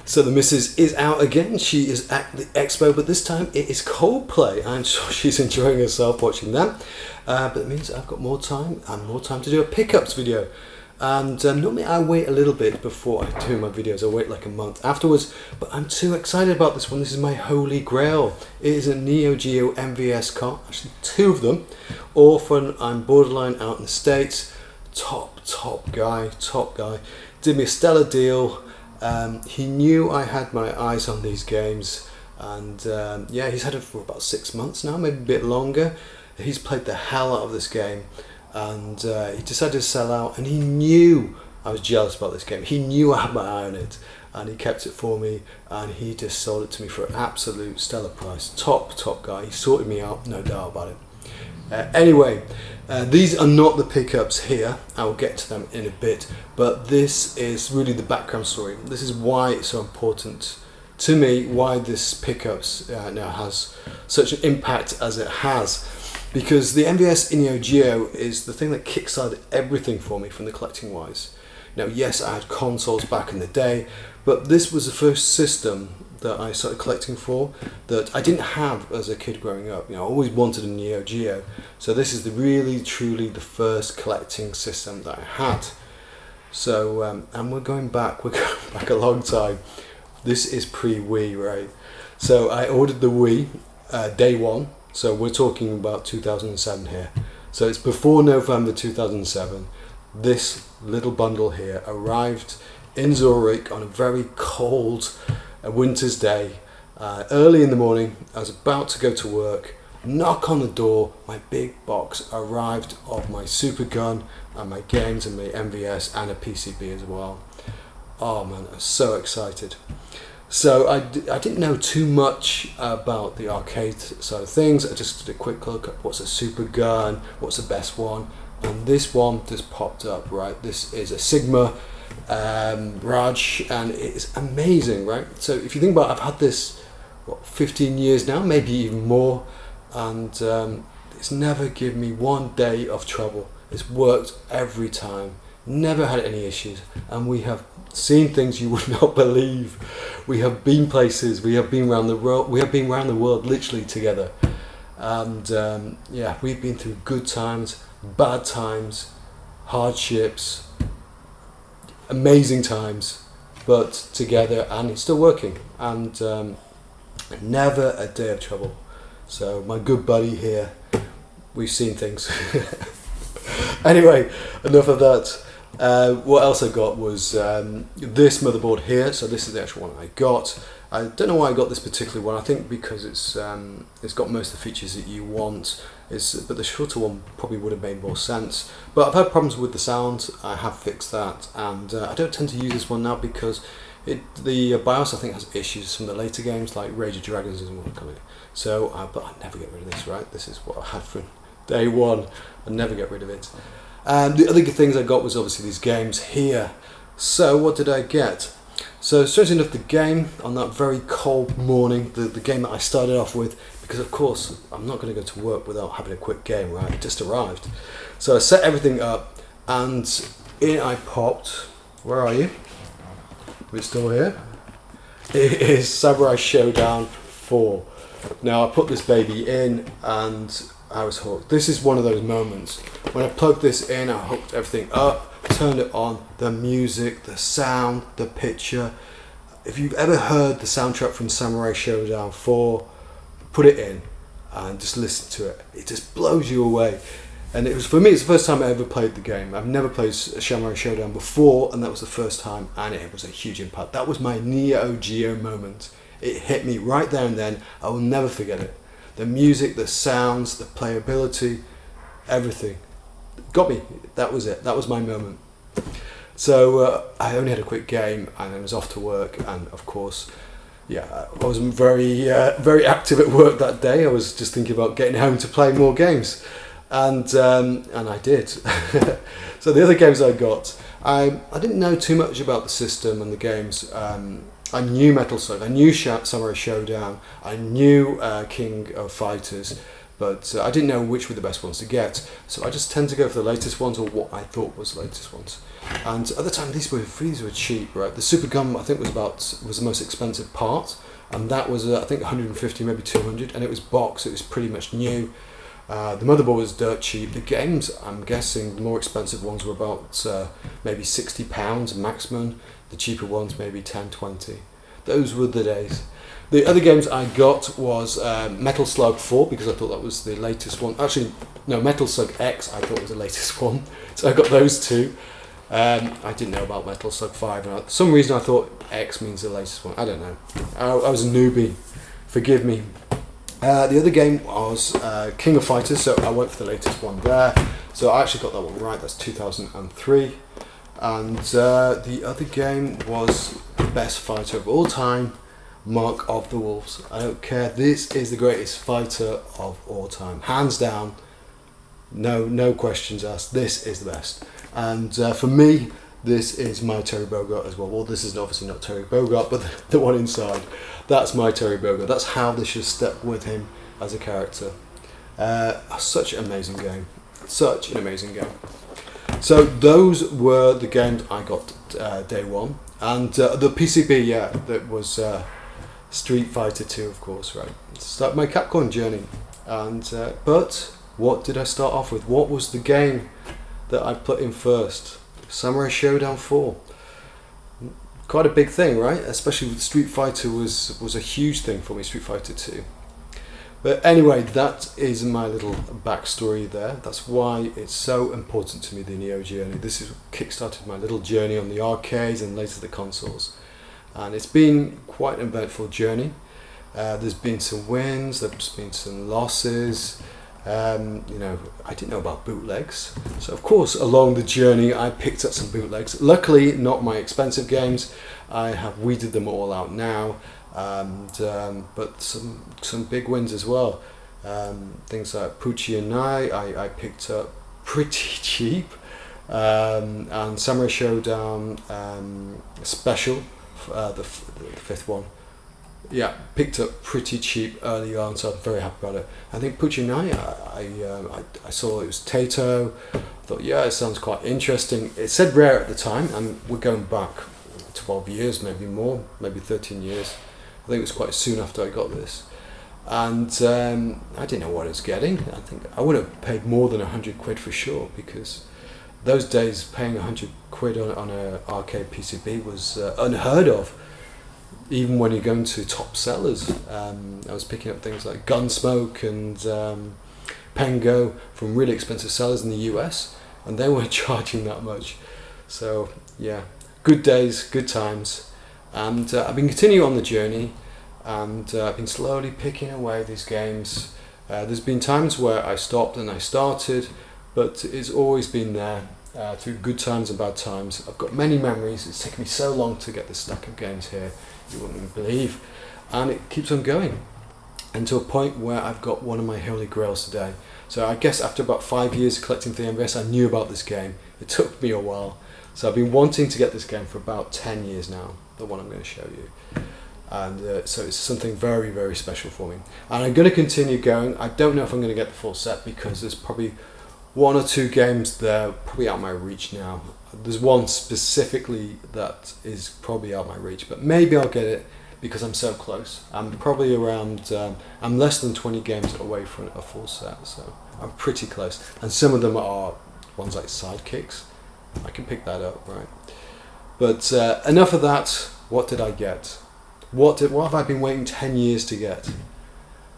So the missus is out again. She is at the expo, but this time it is Coldplay. I'm sure she's enjoying herself watching that. But it means I've got more time and more time to do a pickups video. And normally I wait a little bit before I do my videos. I wait like a month afterwards, but I'm too excited about this one. This is my Holy Grail. It is a Neo Geo MVS car, actually two of them, all from I'm borderline out in the States. Top guy. Did me a stellar deal. He knew I had my eyes on these games, and yeah, he's had it for about 6 months now, maybe a bit longer. He's played the hell out of this game, and he decided to sell out, and he knew I was jealous about this game. He knew I had my eye on it, and he kept it for me, and he just sold it to me for an absolute stellar price. Top guy. He sorted me out, no doubt about it. Anyway, these are not the pickups here. I will get to them in a bit, but this is really the background story. This is why it's so important to me, why this pickups now has such an impact as it has. Because the MVS Neo Geo is the thing that kickstarted everything for me from the collecting wise. Now, yes, I had consoles back in the day, but this was the first system that I started collecting for that I didn't have as a kid growing up. You know, I always wanted a Neo Geo. So this is truly the first collecting system that I had. So, and we're going back a long time. This is pre-Wii, right? So I ordered the Wii day one. So we're talking about 2007 here. So it's before November 2007. This little bundle here arrived in Zurich on a very cold winter's day. Early in the morning, I was about to go to work. Knock on the door, my big box arrived of my Super Gun and my games and my MVS and a PCB as well. Oh man, I was so excited. So I didn't know too much about the arcade side of things. I just did a quick look at what's a Super Gun, what's the best one, and this one just popped up, right? This is a Sigma Raj, and it's amazing, right? So if you think about it, I've had this 15 years now, maybe even more, and it's never given me one day of trouble. It's worked every time, never had any issues, and we have seen things you would not believe. We have been places, we have been around the world, literally together, and yeah, we've been through good times, bad times, hardships, amazing times, but together, and it's still working, and never a day of trouble. So my good buddy here, we've seen things. Anyway, enough of that. What else I got was this motherboard here. So this is the actual one I got. I don't know why I got this particular one. I think because it's got most of the features that you want. But the shorter one probably would have made more sense. But I've had problems with the sound. I have fixed that, and I don't tend to use this one now because the BIOS I think has issues from the later games like Rage of Dragons isn't one coming. So, but I never get rid of this. Right, this is what I had from day one. I never get rid of it. And the other good things I got was obviously these games here. So what did I get? So strangely enough, the game on that very cold morning, the game that I started off with, because of course I'm not going to go to work without having a quick game, right? It just arrived. So I set everything up, and in I popped. Where are you? We're still here. It is Samurai Showdown 4. Now I put this baby in, and I was hooked. This is one of those moments when I plugged this in, I hooked everything up, turned it on, the music, the sound, the picture. If you've ever heard the soundtrack from Samurai Showdown 4, put it in and just listen to it. It just blows you away. And it was, for me, it's the first time I ever played the game. I've never played Samurai Showdown before, and that was the first time, and it was a huge impact. That was my Neo Geo moment. It hit me right there and then. I will never forget it. The music, the sounds, the playability, everything got me. That was it. That was my moment. So I only had a quick game, and I was off to work. And of course, yeah, I wasn't very active at work that day. I was just thinking about getting home to play more games, and I did. So the other games I got, I didn't know too much about the system and the games. I knew Metal Slug, I knew Samurai Showdown, I knew King of Fighters, but I didn't know which were the best ones to get, so I just tend to go for the latest ones, or what I thought was the latest ones. And at the time, these were cheap, right? The Super Gun, I think, was the most expensive part, and that was I think 150, maybe 200, and it was boxed. It was pretty much new. The motherboard was dirt cheap. The games, I'm guessing, the more expensive ones were about maybe £60 maximum. The cheaper ones maybe 10, 20. Those were the days. The other games I got was Metal Slug 4, because I thought that was the latest one. Actually, no, Metal Slug X I thought was the latest one. So I got those two. I didn't know about Metal Slug 5. And for some reason I thought X means the latest one. I don't know. I was a newbie. Forgive me. The other game was King of Fighters, so I went for the latest one there. So I actually got that one right, that's 2003. And the other game was the best fighter of all time, Mark of the Wolves. I don't care, this is the greatest fighter of all time. Hands down, no questions asked, this is the best. And for me, this is my Terry Bogard as well. Well, this is obviously not Terry Bogard, but the one inside. That's my Terry Bogard. That's how they should step with him as a character. Such an amazing game. Such an amazing game. So those were the games I got day one. And the PCB, yeah, that was Street Fighter 2, of course, right? Start my Capcom journey. And but what did I start off with? What was the game that I put in first? Samurai Showdown 4. Quite a big thing, right? Especially with Street Fighter was a huge thing for me, Street Fighter 2. But anyway, that is my little backstory there. That's why it's so important to me, the Neo journey. This is what kickstarted my little journey on the arcades and later the consoles. And it's been quite an eventful journey. There's been some wins, there's been some losses. You know, I didn't know about bootlegs, so of course along the journey I picked up some bootlegs. Luckily not my expensive games, I have weeded them all out now, and but some big wins as well. Things like Pucci and I picked up pretty cheap, and Samurai Showdown Special, the fifth one, yeah, picked up pretty cheap early on, so I'm very happy about it. I think Pucci and I saw it was Tato. I thought, yeah, it sounds quite interesting. It said rare at the time, and we're going back 12 years, maybe more, maybe 13 years. I think it was quite soon after I got this. And I didn't know what I was getting. I think I would have paid more than 100 quid for sure, because those days paying 100 quid on an arcade PCB was unheard of. Even when you're going to top sellers, I was picking up things like Gunsmoke and Pengo from really expensive sellers in the US, and they weren't charging that much. So yeah, good days, good times, and I've been continuing on the journey, and I've been slowly picking away these games. There's been times where I stopped and I started, but it's always been there through good times and bad times. I've got many memories. It's taken me so long to get this stack of games here, you wouldn't believe, and it keeps on going, and to a point where I've got one of my Holy Grails today. So I guess after about 5 years collecting the MVS, I knew about this game. It took me a while, so I've been wanting to get this game for about 10 years now, the one I'm going to show you, and so it's something very, very special for me, and I'm going to continue going. I don't know if I'm going to get the full set, because there's probably one or two games there probably out of my reach now. There's one specifically that is probably out of my reach, but maybe I'll get it because I'm so close. I'm probably around, I'm less than 20 games away from a full set, so I'm pretty close. And some of them are ones like Sidekicks. I can pick that up, right? But enough of that. What did I get? What have I been waiting 10 years to get?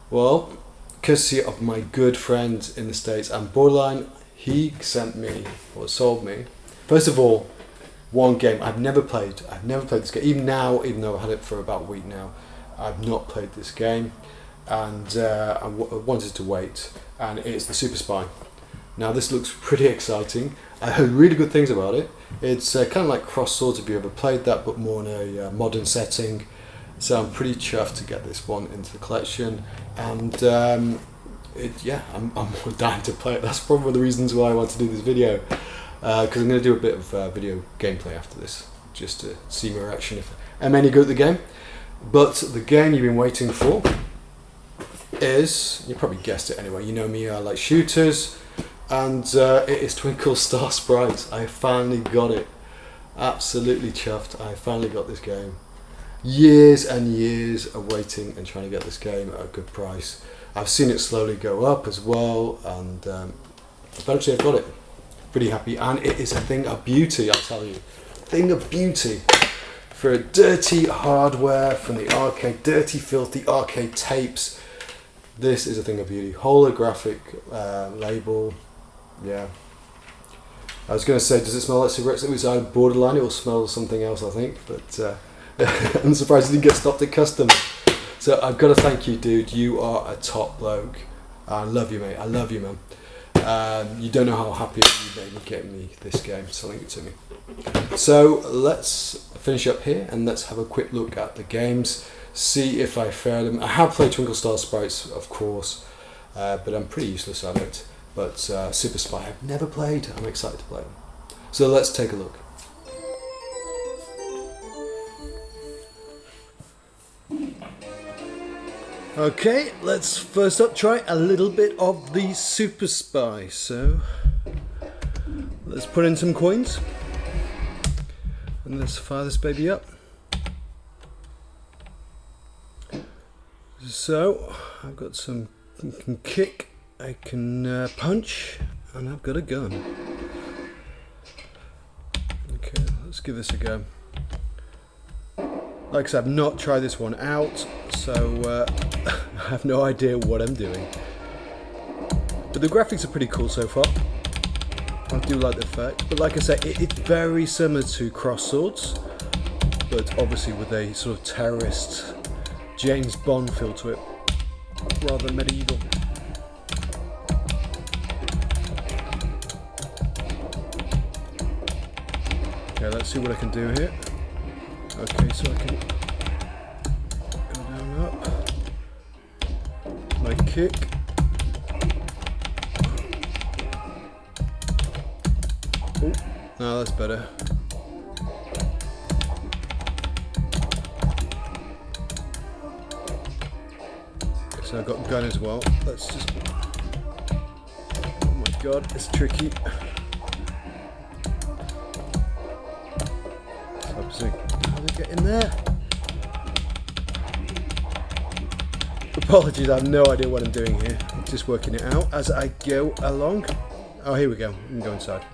Well, courtesy of my good friend in the States and Borderline, he sent me, or sold me, first of all, one game I've never played. I've never played this game. Even now, even though I've had it for about a week now, I've not played this game, and I wanted to wait, and it's the Super Spy. Now this looks pretty exciting. I heard really good things about it. It's kind of like Cross Swords, if you ever played that, but more in a modern setting. So I'm pretty chuffed to get this one into the collection, and yeah, I'm dying to play it. That's probably one of the reasons why I want to do this video, because I'm going to do a bit of video gameplay after this, just to see my reaction if I'm any good at the game. But the game you've been waiting for is, you probably guessed it anyway, you know me, I like shooters, and it is Twinkle Star Sprites. I finally got it. Absolutely chuffed. I finally got this game. Years and years of waiting and trying to get this game at a good price. I've seen it slowly go up as well, and eventually I got it. Pretty happy, and it is a thing of beauty, I'll tell you. Thing of beauty. For a dirty hardware from the arcade, dirty filthy arcade tapes, this is a thing of beauty. Holographic label, yeah. I was going to say, does it smell like cigarettes? It was either borderline, it will smell something else, I think, but I'm surprised it didn't get stopped at customs. So I've got to thank you, dude. You are a top bloke. I love you, mate. I love you, man. You don't know how happy you made me getting me this game, selling it to me. So let's finish up here and let's have a quick look at the games, see if I fared them. I have played Twinkle Star Sprites, of course, but I'm pretty useless at it. But Super Spy I've never played. I'm excited to play them. So let's take a look. Okay, let's first up try a little bit of the Super Spy. So let's put in some coins and let's fire this baby up. So I've got some, I can kick, I can punch, and I've got a gun. Okay, let's give this a go. Like I said, I've not tried this one out, so I have no idea what I'm doing. But the graphics are pretty cool so far. I do like the effect. But like I said, it's very similar to Cross Swords, but obviously with a sort of terrorist James Bond feel to it, rather than medieval. Okay, let's see what I can do here. Okay, so I can go down, up. My kick. Oh, no, that's better. So I've got gun as well. Let's just. Oh my god, it's tricky. So how do I get in there? Apologies, I have no idea what I'm doing here. I'm just working it out as I go along. Oh, here we go. I can go inside.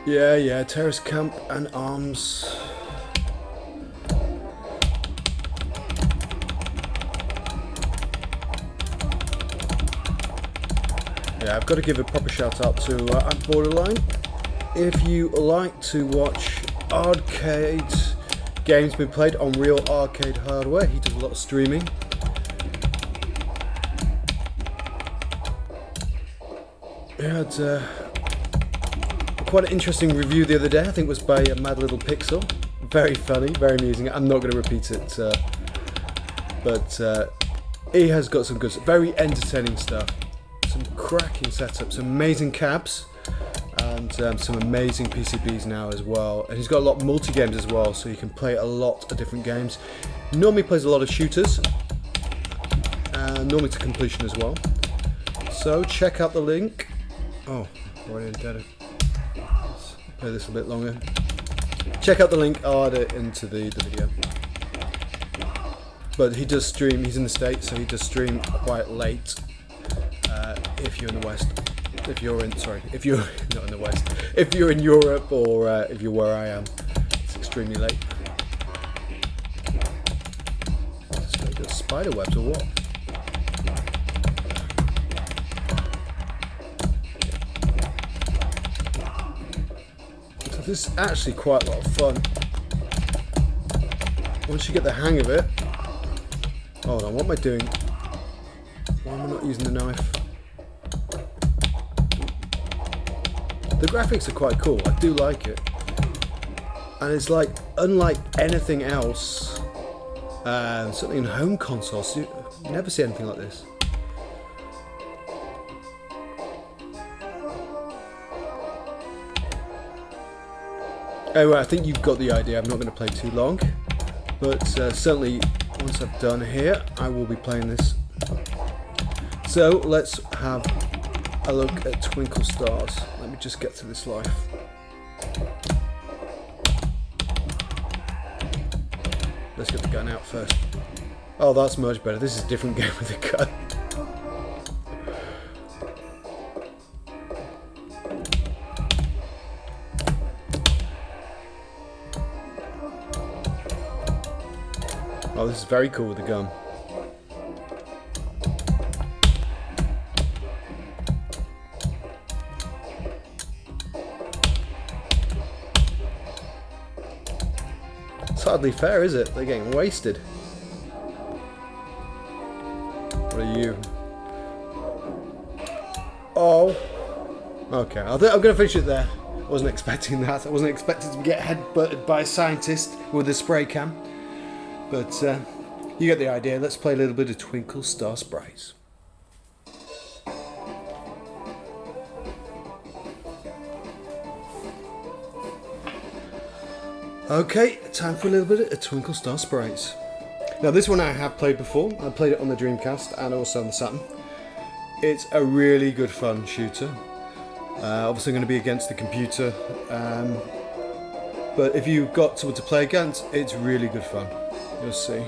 Yeah, terrorist camp and arms. Yeah, I've got to give a proper shout out to Borderline. If you like to watch arcade games being played on real arcade hardware, he does a lot of streaming. He had quite an interesting review the other day, I think it was by Mad Little Pixel. Very funny, very amusing. I'm not going to repeat it, but he has got some good, very entertaining stuff. Some cracking setups, some amazing cabs, and some amazing PCBs now as well. And he's got a lot of multi-games as well, so you can play a lot of different games. Normally plays a lot of shooters, normally to completion as well. So check out the link. Oh, already dead. Let's play this a bit longer. Check out the link, I'll add it into the video. But he does stream, he's in the States, so he does stream quite late. If you're in the West, if you're not in the West, if you're in Europe or if you're where I am, it's extremely late. So we've got spider webs or what? So this is actually quite a lot of fun. Once you get the hang of it. Hold on, what am I doing? Why am I not using the knife? The graphics are quite cool, I do like it. And it's like, unlike anything else, certainly in home consoles, you never see anything like this. Anyway, I think you've got the idea. I'm not going to play too long, but certainly once I've done here, I will be playing this. So let's have a look at Twinkle Stars. Let me just get to this life. Let's get the gun out first. Oh, that's much better. This is a different game with a gun. Oh, this is very cool with the gun. It's hardly fair, is it? They're getting wasted. What are you? Oh. Okay, I'm going to finish it there. I wasn't expecting that. I wasn't expecting to get headbutted by a scientist with a spray can. But you get the idea. Let's play a little bit of Twinkle Star Sprites. Okay, time for a little bit of Twinkle Star Sprites. Now this one I have played before. I played it on the Dreamcast and also on the Saturn. It's a really good fun shooter. Obviously going to be against the computer. But if you've got someone to play against, it's really good fun. You'll see.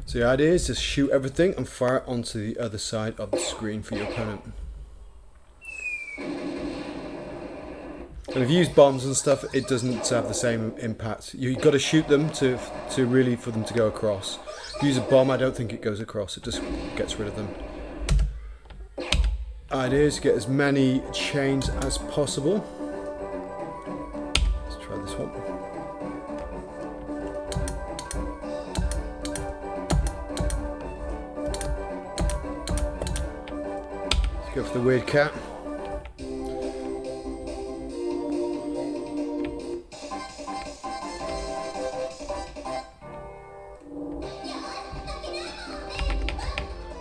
So the idea is to shoot everything and fire it onto the other side of the screen for your opponent. And if you use bombs and stuff, it doesn't have the same impact. You've got to shoot them to really for them to go across. If you use a bomb, I don't think it goes across. It just gets rid of them. Idea is to get as many chains as possible. Let's try this one. Let's go for the weird cat.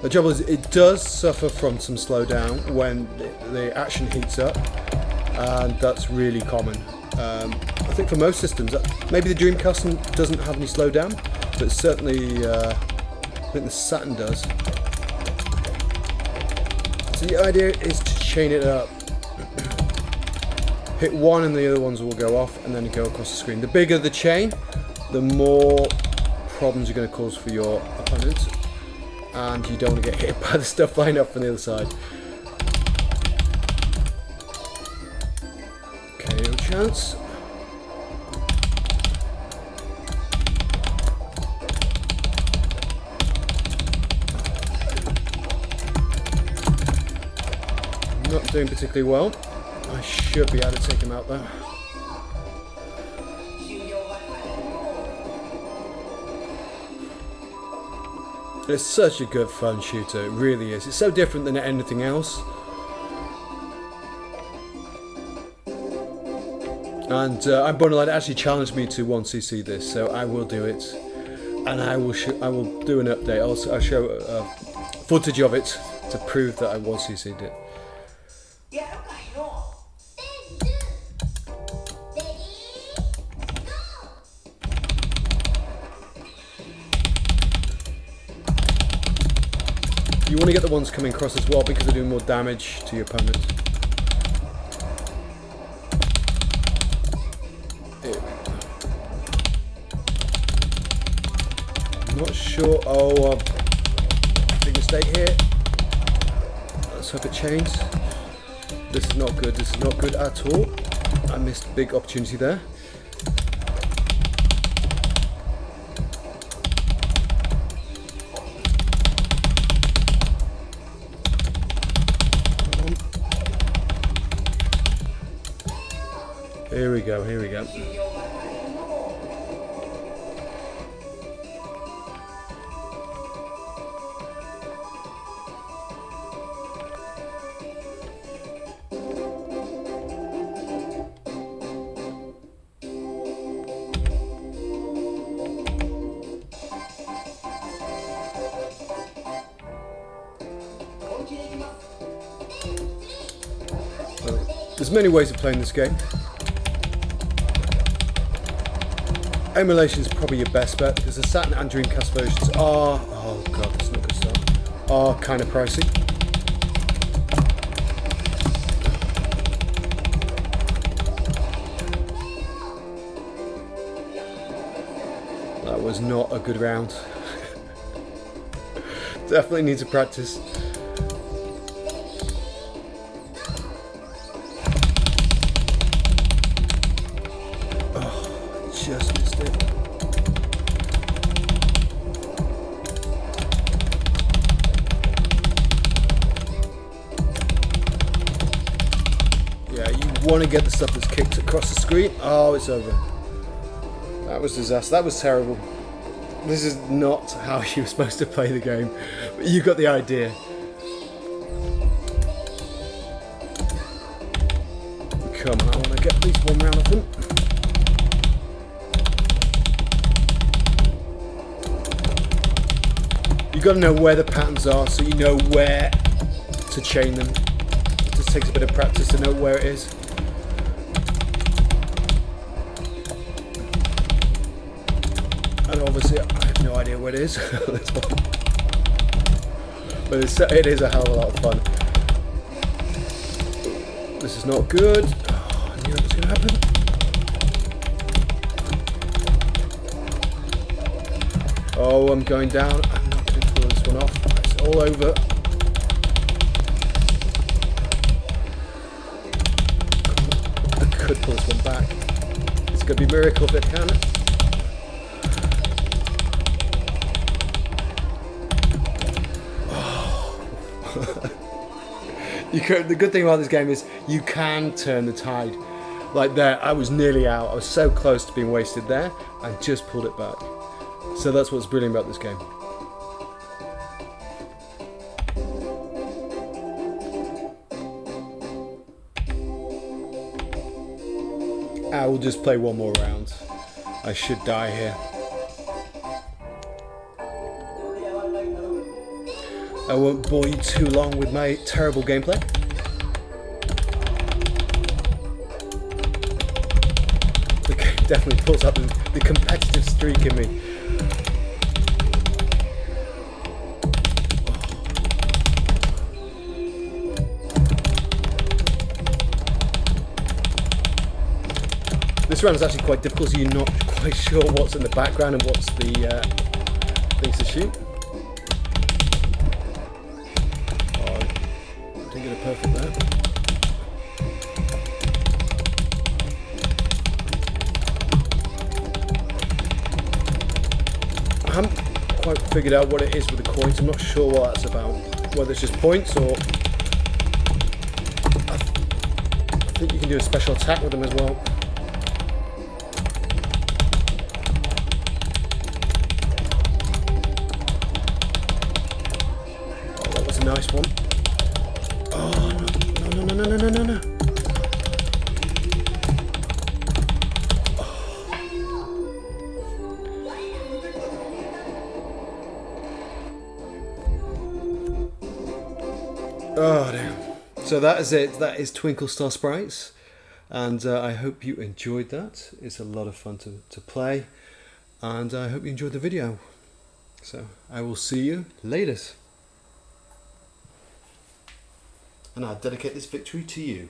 The trouble is, it does suffer from some slowdown when the action heats up, and that's really common. I think for most systems, maybe the Dreamcast doesn't have any slowdown, but certainly I think the Saturn does. So the idea is to chain it up. Hit one and the other ones will go off, and then you go across the screen. The bigger the chain, the more problems you're going to cause for your opponents. And you don't want to get hit by the stuff flying up from the other side. KO chance. Not doing particularly well. I should be able to take him out there. It's such a good fun shooter, it really is. It's so different than anything else. And Bonalight actually challenged me to 1cc this, so I will do it. And I will do an update. I'll show footage of it to prove that I 1cc'd it. You want to get the ones coming across as well because they're doing more damage to your opponent. I'm not sure. Oh, big mistake here. Let's hope it chains. This is not good. This is not good at all. I missed a big opportunity there. Here we go, here we go. There's many ways of playing this game. Emulation is probably your best bet because the Saturn and Dreamcast versions are, oh god, that's not a good start, are kind of pricey. That was not a good round. Definitely need to practice. Oh, just missed it. Yeah, you want to get the stuff that's kicked across the screen. Oh, it's over. That was disaster. That was terrible. This is not how you were supposed to play the game, but you got the idea. Come on, I want to get at least one round of them. You got to know where the patterns are, so you know where to chain them. It just takes a bit of practice to know where it is. And obviously, I have no idea what it is. But it is a hell of a lot of fun. This is not good. Oh, I knew it was going to happen. Oh, I'm going down. I'm not going to pull this one off. It's all over. I could pull this one back. It's going to be a miracle if it can. The good thing about this game is you can turn the tide. Like there, I was nearly out. I was so close to being wasted there. I just pulled it back. So that's what's brilliant about this game. I will just play one more round. I should die here. I won't bore you too long with my terrible gameplay. The game definitely pulls up the competitive streak in me. This round is actually quite difficult, so you're not quite sure what's in the background and what's the things to shoot. Get it perfect there. I haven't quite figured out what it is with the coins. I'm not sure what that's about. Whether it's just points or I think you can do a special attack with them as well. Oh, that was a nice one. Oh, no. Oh, damn. So that is it. That is Twinkle Star Sprites. And I hope you enjoyed that. It's a lot of fun to play. And I hope you enjoyed the video. So I will see you later. And I dedicate this victory to you.